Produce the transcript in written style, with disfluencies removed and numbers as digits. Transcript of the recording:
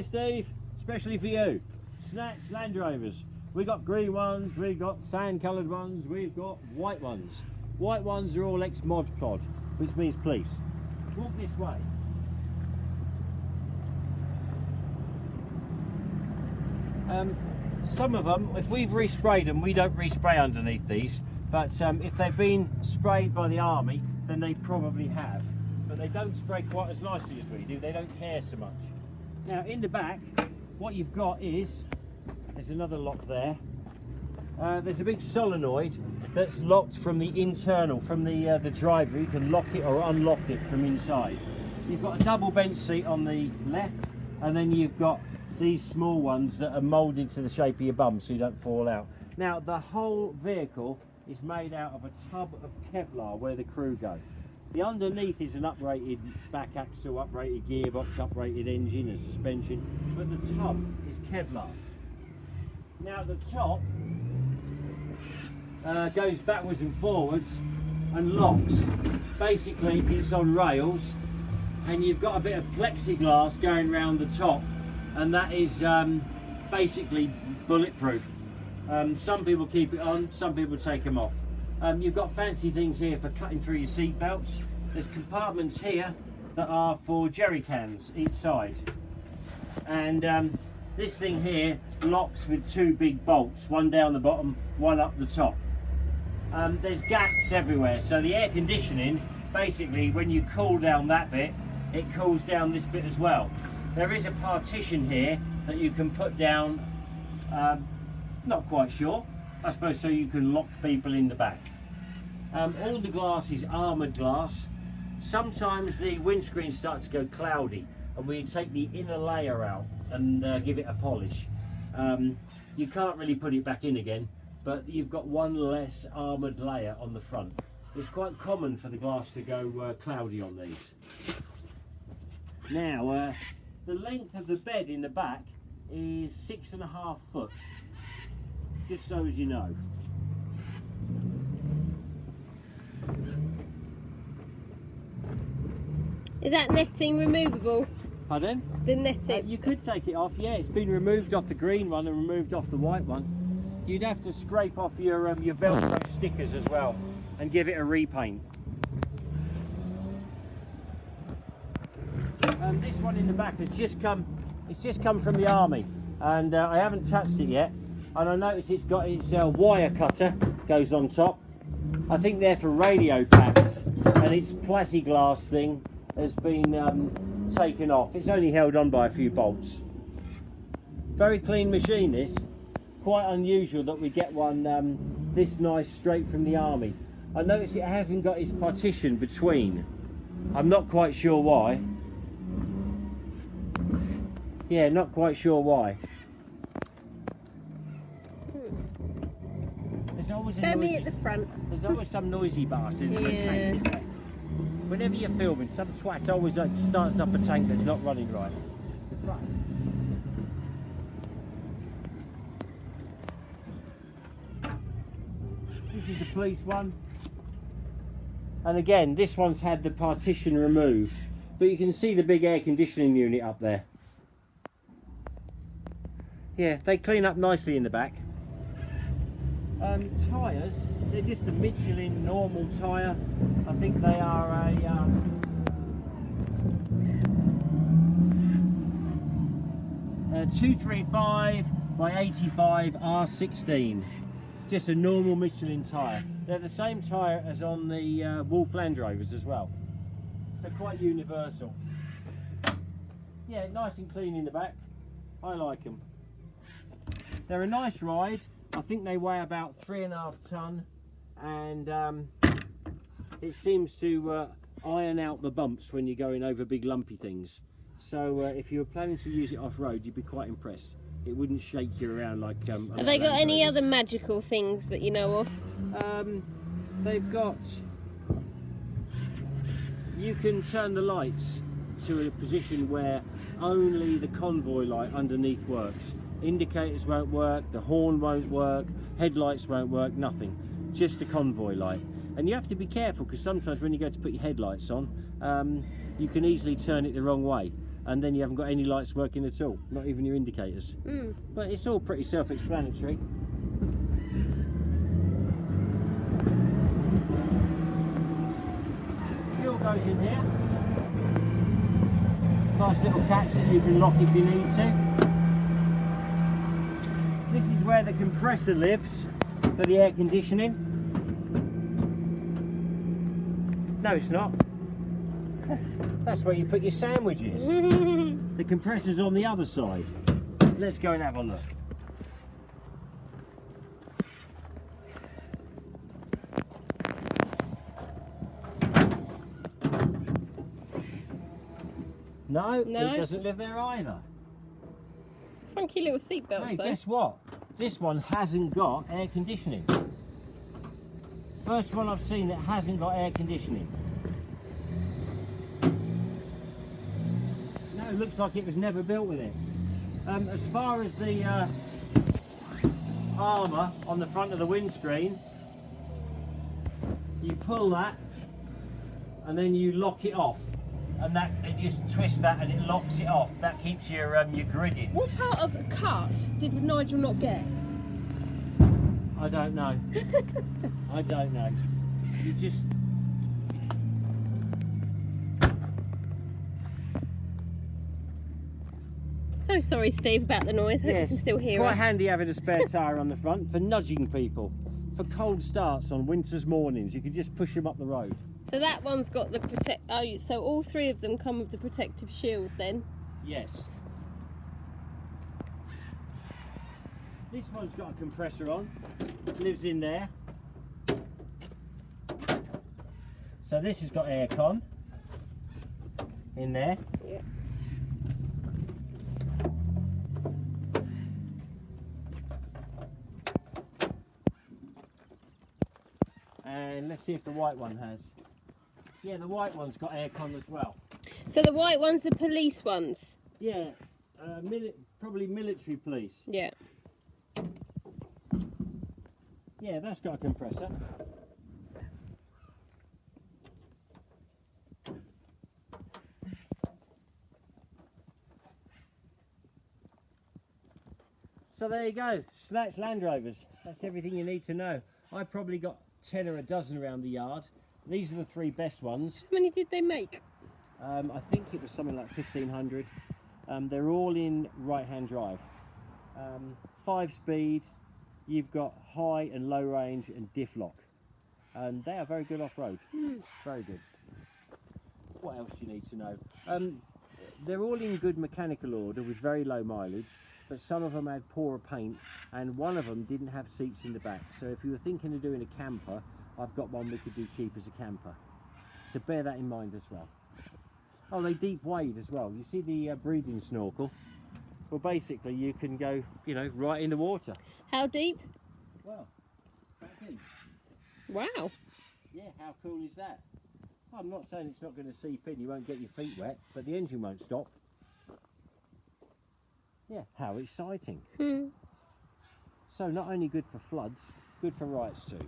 Steve, especially for you. Snatch Land Rovers. We got green ones, we got sand coloured ones, we've got white ones. White ones are all ex-Mod Pod, which means police. Walk this way. Some of them, if we've resprayed them, we don't respray underneath these, but if they've been sprayed by the army, then they probably have. But they don't spray quite as nicely as we do, they don't care so much. Now in the back, what you've got is, there's another lock there. There's a big solenoid that's locked from the internal, from the driver. You can lock it or unlock it from inside. You've got a double bench seat on the left, and then you've got these small ones that are moulded to the shape of your bum so you don't fall out. Now the whole vehicle is made out of a tub of Kevlar where the crew go. The underneath is an uprated back axle, uprated gearbox, uprated engine and suspension, but the tub is Kevlar. Now the top goes backwards and forwards and locks. Basically it's on rails, and you've got a bit of plexiglass going around the top, and that is basically bulletproof. Some people keep it on, some people take them off. You've got fancy things here for cutting through your seat belts. There's compartments here that are for jerry cans each side, and this thing here locks with two big bolts, one down the bottom, one up the top. There's gaps everywhere, so the air conditioning, basically when you cool down that bit, it cools down this bit as well. There is a partition here that you can put down, not quite sure, I suppose so you can lock people in the back. All the glass is armoured glass. Sometimes the windscreen starts to go cloudy and we take the inner layer out and give it a polish. You can't really put it back in again, but you've got one less armoured layer on the front. It's quite common for the glass to go cloudy on these. Now, the length of the bed in the back is 6.5 foot, just so as you know. Is that netting removable? Pardon? The netting? You could take it off, yeah. It's been removed off the green one and removed off the white one. You'd have to scrape off your Velcro stickers as well and give it a repaint. This one in the back has just come. It's just come from the army, and I haven't touched it yet. And I noticed it's got its wire cutter goes on top. I think they're for radio packs, and its plexiglass thing has been taken off. It's only held on by a few bolts. Very clean machine this. Quite unusual that we get one this nice straight from the army. I noticed it hasn't got its partition between. I'm not quite sure why. Yeah, not quite sure why. There's always Show me at the front. There's always some noisy bastard in the tank in there. Whenever you're filming, some twat always starts up a tank that's not running right. This is the police one. And again, this one's had the partition removed, but you can see the big air conditioning unit up there. Yeah, they clean up nicely in the back. Tyres, they're just a Michelin normal tyre. I think they are a 235 by 85 R16. Just a normal Michelin tyre. They're the same tyre as on the Wolf Land Rovers as well. So quite universal. Yeah, nice and clean in the back. I like them. They're a nice ride. I think they weigh about 3.5 tonne, and it seems to iron out the bumps when you're going over big lumpy things. So if you were planning to use it off-road, you'd be quite impressed. It wouldn't shake you around like Have they got any other magical things that you know of? They've got, you can turn the lights to a position where only the convoy light underneath works. Indicators won't work, the horn won't work, headlights won't work, nothing. Just a convoy light. And you have to be careful, because sometimes when you go to put your headlights on, you can easily turn it the wrong way. and then you haven't got any lights working at all, not even your indicators. But it's all pretty self-explanatory. Fuel goes in here. Nice little catch that you can lock if you need to. This is where the compressor lives for the air conditioning. No, it's not. That's where you put your sandwiches. The compressor's on the other side. Let's go and have a look. No, it doesn't live there either. Funky little seatbelts Hey, though. guess what? This one hasn't got air conditioning. First one I've seen that hasn't got air conditioning. No, it looks like it was never built with it. As far as the armour on the front of the windscreen, you pull that and then you lock it off. And that, you just twist that and it locks it off. That keeps your grid in. What part of a cut did Nigel not get? I don't know. I don't know. You just... So sorry, Steve, about the noise. Hope you can still hear quite us. handy having a spare tyre on the front for nudging people. For cold starts on winter's mornings, you can just push them up the road. So that one's got the so all three of them come with the protective shield then? Yes. This one's got a compressor on. It lives in there. So this has got aircon in there. Yeah. And let's see if the white one has. Yeah, the white one's got aircon as well. So the white one's the police ones? Yeah, probably military police. Yeah. Yeah, that's got a compressor. So there you go, Snatch Land Rovers. That's everything you need to know. I probably got 10 or a dozen around the yard. These are the three best ones. How many did they make? I think it was something like 1,500. They're all in right-hand drive. 5-speed, you've got high and low range and diff lock. And they are very good off-road. Very good. What else do you need to know? They're all in good mechanical order with very low mileage, but some of them had poorer paint and one of them didn't have seats in the back. So if you were thinking of doing a camper, I've got one we could do cheap as a camper. So bear that in mind as well. Oh, they deep wade as well. You see the breathing snorkel? Well, basically you can go, you know, right in the water. How deep? Well, that deep. Wow. Yeah, how cool is that? I'm not saying it's not going to seep in, you won't get your feet wet, but the engine won't stop. Yeah, how exciting. So not only good for floods, good for rights too.